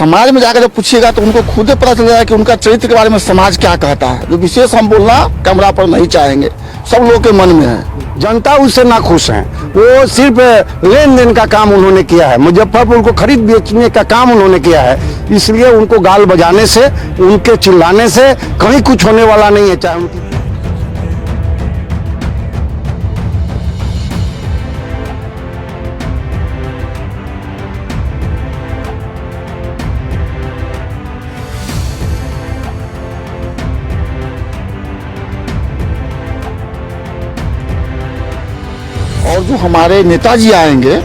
समाज में जाकर जब पूछिएगा तो उनको खुद ही पता चल जाएगा कि उनका चरित्र के बारे में समाज क्या कहता है। जो विशेष हम बोलना कैमरा पर नहीं चाहेंगे, सब लोगों के मन में है। जनता उससे ना खुश है। वो सिर्फ लेन देन का काम उन्होंने किया है, मुजफ्फरपुर को खरीद बेचने का काम उन्होंने किया है। इसलिए उनको गाल बजाने से, उनके चिल्लाने से कहीं कुछ होने वाला नहीं है। चाहे उनकी और जो हमारे नेताजी आएंगे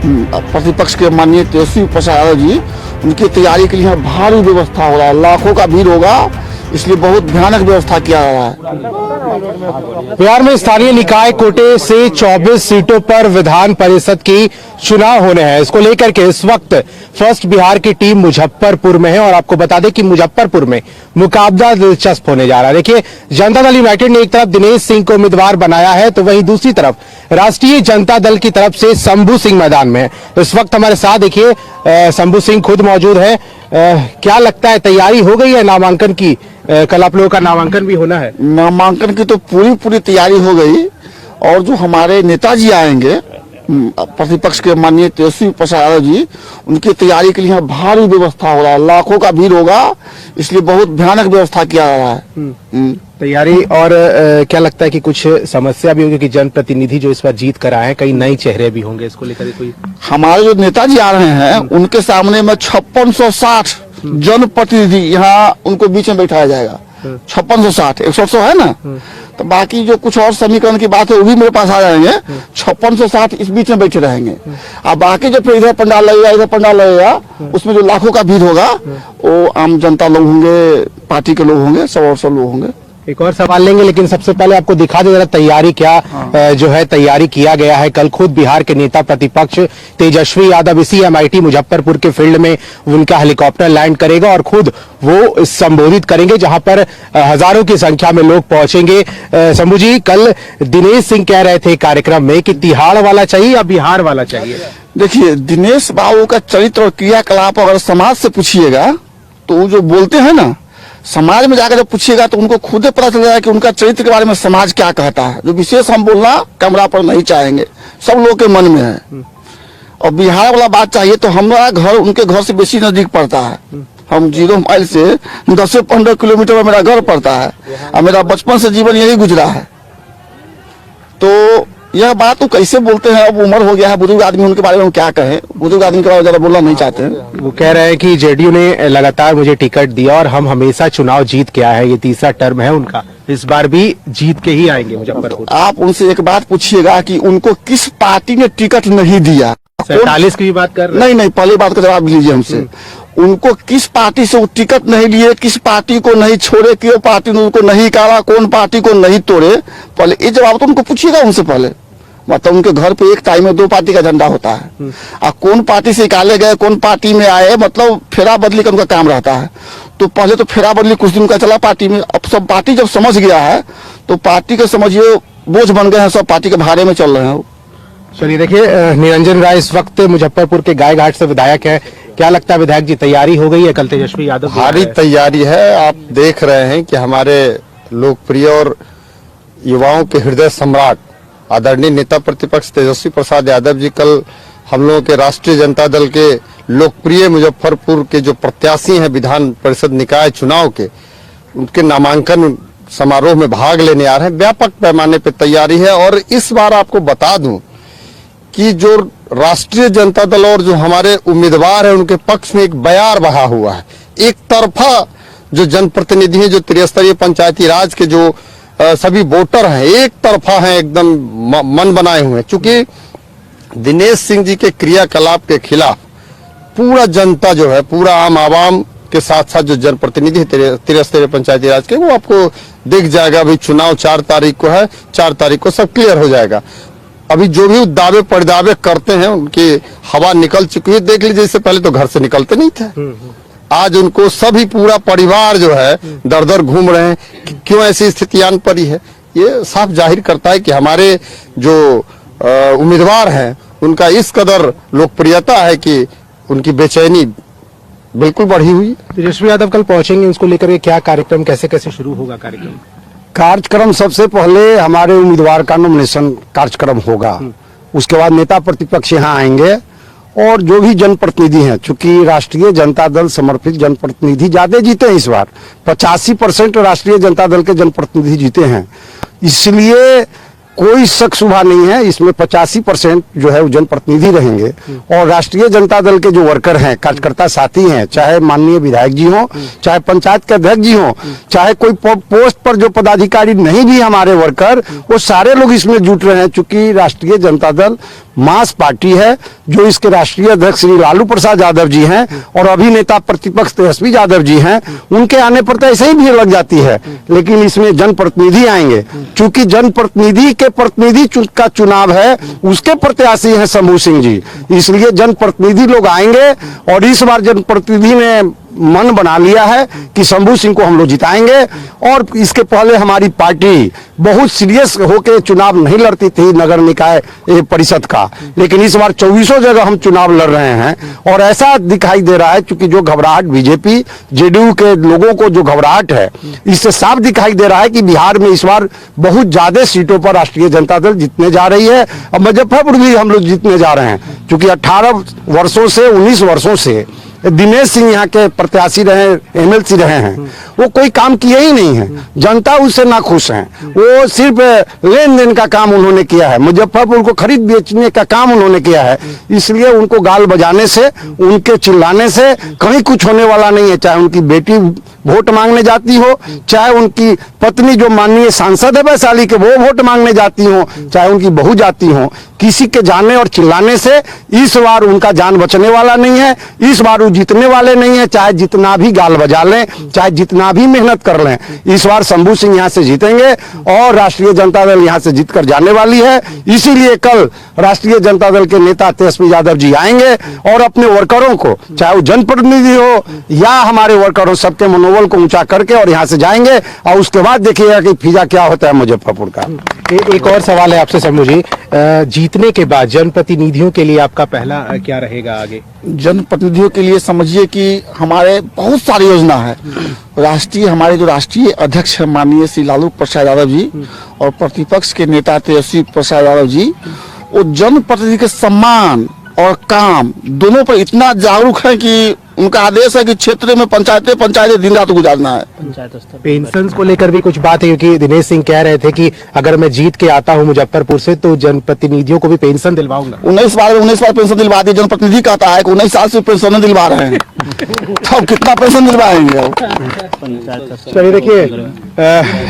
प्रतिपक्ष के माननीय तेजस्वी प्रसाद यादव जी, उनकी तैयारी के लिए यहाँ भारी व्यवस्था हो रहा है, लाखों का भीड़ होगा, इसलिए बहुत भयानक व्यवस्था किया जा रहा है। बिहार में स्थानीय निकाय कोटे से 24 सीटों पर विधान परिषद की चुनाव होने हैं। इसको लेकर के इस वक्त फर्स्ट बिहार की टीम मुजफ्फरपुर में है और आपको बता दें कि मुजफ्फरपुर में मुकाबला दिलचस्प होने जा रहा है। देखिए, जनता दल यूनाइटेड ने एक तरफ दिनेश सिंह को उम्मीदवार बनाया है, तो वहीं दूसरी तरफ राष्ट्रीय जनता दल की तरफ से शंभू सिंह मैदान में है। इस वक्त हमारे साथ देखिए शंभू सिंह खुद मौजूद है। क्या लगता है, तैयारी हो गई है नामांकन की? कल आप लोगों का नामांकन भी होना है। नामांकन की तो पूरी तैयारी हो गई और जो हमारे नेताजी आएंगे प्रतिपक्ष के माननीय तेजस्वी प्रसाद यादव जी, उनकी तैयारी के लिए यहाँ भारी व्यवस्था हो रहा है, लाखों का भीड़ होगा, इसलिए बहुत भयानक व्यवस्था किया जा रहा है। तैयारी और क्या लगता है कि कुछ समस्या भी होगी कि जनप्रतिनिधि जो इस बार जीत कर आए हैं, कई नए चेहरे भी होंगे, इसको लेकर कोई? हमारे जो नेताजी आ रहे हैं उनके सामने में 5660 जनप्रतिनिधि यहाँ उनको बीच में बैठाया जाएगा। 5660, 100 है ना, तो बाकी जो कुछ और समीकरण की बात है वो भी मेरे पास आ जाएंगे। 5660 इस बीच में बैठे रहेंगे। अब बाकी जो फिर इधर पंडाल लगेगा, इधर पंडाल लगेगा, उसमें जो लाखों का भीड़ होगा वो आम जनता लोग होंगे, पार्टी के लोग होंगे, सब लोग होंगे। एक और सवाल लेंगे, लेकिन सबसे पहले आपको दिखा दे जरा तैयारी क्या जो है तैयारी किया गया है। कल खुद बिहार के नेता प्रतिपक्ष तेजस्वी यादव इसी MIT मुजफ्फरपुर के फील्ड में उनका हेलीकॉप्टर लैंड करेगा और खुद वो संबोधित करेंगे, जहां पर हजारों की संख्या में लोग पहुंचेंगे। शंभू जी, कल दिनेश सिंह कह रहे थे कार्यक्रम में कि तिहाड़ वाला चाहिए या बिहार वाला चाहिए? देखिए, दिनेश बाबू का चरित्र और क्रियाकलाप अगर समाज से पूछिएगा तो वो जो बोलते हैं ना, समाज में जाकर जब पूछिएगा तो उनको खुद ही पता चल जाएगा कि उनका चरित्र के बारे में समाज क्या कहता है। जो विशेष हम बोलना कैमरा पर नहीं चाहेंगे, सब लोगों के मन में है। और बिहार वाला बात चाहिए तो हमारा घर उनके घर से बेसी नजदीक पड़ता है। हम 0 माइल से 10 से 15 किलोमीटर में मेरा घर पड़ता है और मेरा बचपन से जीवन यही गुजरा है। तो यह बात तो कैसे बोलते हैं, अब उम्र हो गया है, बुजुर्ग आदमी, उनके बारे में क्या कहें, बुजुर्ग आदमी के बारे में ज्यादा बोलना नहीं चाहते हैं। वो कह रहे हैं कि जेडीयू ने लगातार मुझे टिकट दिया और हम हमेशा चुनाव जीत के आए हैं, ये तीसरा टर्म है उनका, इस बार भी जीत के ही आएंगे मुजफ्फरपुर। आप उनसे एक बात पूछिएगा कि उनको किस पार्टी ने टिकट नहीं दिया। 47 की बात कर रहे हैं? नहीं, पहली बात का जवाब लीजिए हमसे। उनको किस पार्टी से वो टिकट नहीं लिए, किस पार्टी को नहीं छोड़े, क्यों पार्टी ने उनको नहीं काटा, कौन पार्टी को नहीं तोड़े, पहले ये जवाब तो उनको पूछिएगा उनसे पहले। मतलब उनके घर पे एक टाइम में 2 पार्टी का झंडा होता है और कौन पार्टी से निकाले गए, कौन पार्टी में आए, मतलब फेरा बदली का उनका काम रहता है। तो पहले तो फेरा बदली कुछ दिन का चला पार्टी में, अब सब पार्टी जब समझ गया है तो पार्टी के समझिए बोझ बन गए हैं, सब पार्टी के भारे में चल रहे हैं। चलिए, देखिए निरंजन राय इस वक्त मुजफ्फरपुर के गाय घाट से विधायक है। क्या लगता है विधायक जी, तैयारी हो गई है? कल तेजस्वी यादव भारी तैयारी है। आप देख रहे हैं कि हमारे लोकप्रिय और युवाओं के हृदय सम्राट आदरणीय नेता प्रतिपक्ष तेजस्वी प्रसाद यादव जी कल हम लोगों के राष्ट्रीय जनता दल के लोकप्रिय मुजफ्फरपुर के जो प्रत्याशी हैं विधान परिषद निकाय चुनाव के, उनके नामांकन समारोह में भाग लेने आ रहे हैं। व्यापक पैमाने पर तैयारी है और इस बार आपको बता दूं कि जो राष्ट्रीय जनता दल और जो हमारे उम्मीदवार हैं उनके पक्ष में एक बयार बहा हुआ है। एक तरफा जो जनप्रतिनिधि हैं, जो त्रिस्तरीय पंचायती राज के जो सभी वोटर हैं, एक तरफा हैं, एकदम मन बनाए हुए हैं। चूंकि दिनेश सिंह जी के क्रियाकलाप के खिलाफ पूरा जनता जो है, पूरा आम आवाम के साथ साथ जो जनप्रतिनिधि त्रिस्तरीय पंचायती राज के, वो आपको दिख जाएगा। अभी चुनाव 4 तारीख को है, 4 तारीख को सब क्लियर हो जाएगा। अभी जो भी दावे परदावे करते हैं उनकी हवा निकल चुकी है। देख लीजिए, इससे पहले तो घर से निकलते नहीं थे, आज उनको सभी पूरा परिवार जो है दर दर घूम रहे हैं कि क्यों ऐसी स्थिति आन पड़ी है। ये साफ जाहिर करता है कि हमारे जो उम्मीदवार हैं उनका इस कदर लोकप्रियता है कि उनकी बेचैनी बिल्कुल बढ़ी हुई। तेजस्वी यादव कल पहुंचेंगे, उसको लेकर के क्या कार्यक्रम, कैसे कैसे शुरू होगा कार्यक्रम? कार्यक्रम सबसे पहले हमारे उम्मीदवार का नॉमिनेशन कार्यक्रम होगा, उसके बाद नेता प्रतिपक्ष यहाँ आएंगे और जो भी जनप्रतिनिधि हैं, चूंकि राष्ट्रीय जनता दल समर्पित जनप्रतिनिधि ज्यादा जीते हैं इस बार, 85% राष्ट्रीय जनता दल के जनप्रतिनिधि जीते हैं, इसलिए कोई शक शुबा नहीं है, इसमें 85% जो है वो जनप्रतिनिधि रहेंगे। और राष्ट्रीय जनता दल के जो वर्कर हैं, कार्यकर्ता साथी हैं, चाहे माननीय विधायक जी हों, चाहे पंचायत के अध्यक्ष जी हों, चाहे कोई पोस्ट पर जो पदाधिकारी नहीं भी हमारे वर्कर, वो सारे लोग इसमें जुट रहे हैं। चूंकि राष्ट्रीय जनता दल मास पार्टी है, जो इसके राष्ट्रीय अध्यक्ष श्री लालू प्रसाद यादव जी हैं और अभी नेता प्रतिपक्ष तेजस्वी यादव जी हैं, उनके आने पर तो ऐसे ही भीड़ लग जाती है, लेकिन इसमें जनप्रतिनिधि आएंगे। चूंकि जनप्रतिनिधि के प्रतिनिधि का चुनाव है, उसके प्रत्याशी हैं शंभू सिंह जी, इसलिए जनप्रतिनिधि लोग आएंगे और इस बार जनप्रतिनिधि ने मन बना लिया है कि शंभू सिंह को हम लोग जिताएंगे। और इसके पहले हमारी पार्टी बहुत सीरियस होकर चुनाव नहीं लड़ती थी नगर निकाय परिषद का, लेकिन इस बार 24 जगह हम चुनाव लड़ रहे हैं और ऐसा दिखाई दे रहा है, क्योंकि जो घबराहट बीजेपी जेडीयू के लोगों को जो घबराहट है, इससे साफ दिखाई दे रहा है कि बिहार में इस बार बहुत ज्यादा सीटों पर राष्ट्रीय जनता दल जीतने जा रही है। और मुजफ्फरपुर भी हम लोग जीतने जा रहे हैं, क्योंकि 18 वर्षों से 19 वर्षों से दिनेश सिंह यहाँ के प्रत्याशी रहे, एमएलसी रहे हैं, वो कोई काम किए ही नहीं है, जनता उससे ना खुश है। वो सिर्फ लेन देन का काम उन्होंने किया है, मुजफ्फरपुर को खरीद बेचने का काम उन्होंने किया है, इसलिए उनको गाल बजाने से, उनके चिल्लाने से कहीं कुछ होने वाला नहीं है। चाहे उनकी बेटी वोट मांगने जाती हो, चाहे उनकी पत्नी जो माननीय सांसद है वैशाली के, वो वोट मांगने जाती हो, चाहे उनकी बहू जाती हो, किसी के जाने और चिल्लाने से इस बार उनका जान बचने वाला नहीं है। इस बार वो जीतने वाले नहीं है, चाहे जितना भी गाल बजा लें, चाहे जितना भी मेहनत कर लें, इस बार शंभू सिंह यहाँ से जीतेंगे और राष्ट्रीय जनता दल यहाँ से जीतकर जाने वाली है। इसीलिए कल राष्ट्रीय जनता दल के नेता तेजस्वी यादव जी आएंगे और अपने वर्करों को, चाहे वो जनप्रतिनिधि हो या हमारे वर्कर हो, सबके मनोबल को ऊंचा करके और यहाँ से जाएंगे। और उसके बाद देखिएगा कि फिजा क्या होता है मुजफ्फरपुर का। एक और सवाल है आपसे शंभू जी, जीतने के बाद जनप्रतिनिधियों के लिए आपका पहला क्या रहेगा आगे? जनप्रतिनिधियों के लिए समझिए कि हमारे बहुत सारी योजना है। राष्ट्रीय, हमारे जो राष्ट्रीय अध्यक्ष है माननीय श्री लालू प्रसाद यादव जी और प्रतिपक्ष के नेता तेजस्वी प्रसाद यादव जी, वो जनप्रतिनिधि के सम्मान और काम दोनों पर इतना जागरूक है कि उनका आदेश है कि क्षेत्र में पंचायतें दिन रात गुजारना है। पेंशन को लेकर भी कुछ बात है, क्योंकि दिनेश सिंह कह रहे थे कि अगर मैं जीत के आता हूं मुजफ्फरपुर से तो जनप्रतिनिधियों को भी पेंशन दिलवाऊंगा। 19 बार पेंशन दिलवा दी। जनप्रतिनिधि कहता है कि 19 साल से पेंशन दिलवा रहे हैं तो कितना पेंशन दिलवाएंगे? चलिए देखिए,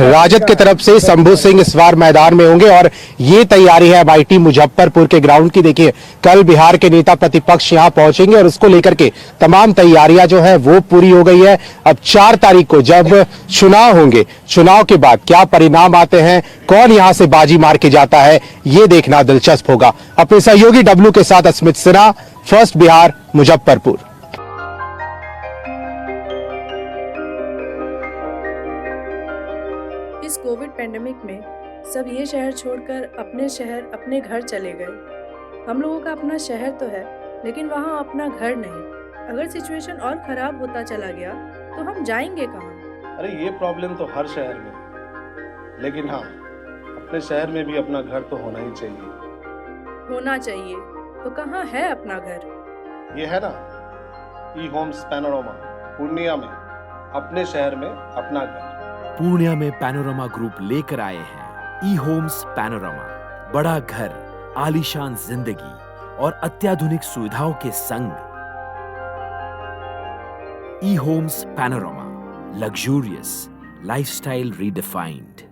राजद की तरफ से शंभू सिंह इस बार मैदान में होंगे और ये तैयारी है आईटी मुजफ्फरपुर के ग्राउंड की। देखिए, कल बिहार के नेता प्रतिपक्ष यहाँ पहुंचेंगे और उसको लेकर के तमाम तैयारियां जो है वो पूरी हो गई है। अब 4 तारीख को जब चुनाव होंगे, चुनाव के बाद क्या परिणाम आते हैं, कौन यहां से बाजी मार के जाता है, ये देखना दिलचस्प होगा। अपने सहयोगी डब्लू के साथ अस्मित सिन्हा, फर्स्ट बिहार, मुजफ्फरपुर। इस कोविड पेंडेमिक में सब ये शहर छोड़कर अपने शहर, अपने घर चले गए। हम लोगों का अपना शहर तो है, लेकिन वहाँ अपना घर नहीं। अगर सिचुएशन और खराब होता चला गया तो हम जाएंगे कहाँ? अरे ये प्रॉब्लम तो हर शहर में, लेकिन हाँ, अपने शहर में भी अपना घर तो होना ही चाहिए। होना चाहिए तो कहाँ है अपना घर? ये है ना, ई होम्स पैनोरामा, पूर्णिया में, अपने शहर में अपना घर। पूर्णिया में पैनोरामा ग्रुप लेकर आए हैं ई होम्स पैनोरामा। बड़ा घर, आलीशान जिंदगी और अत्याधुनिक सुविधाओं के संग। E homes panorama, luxurious lifestyle redefined.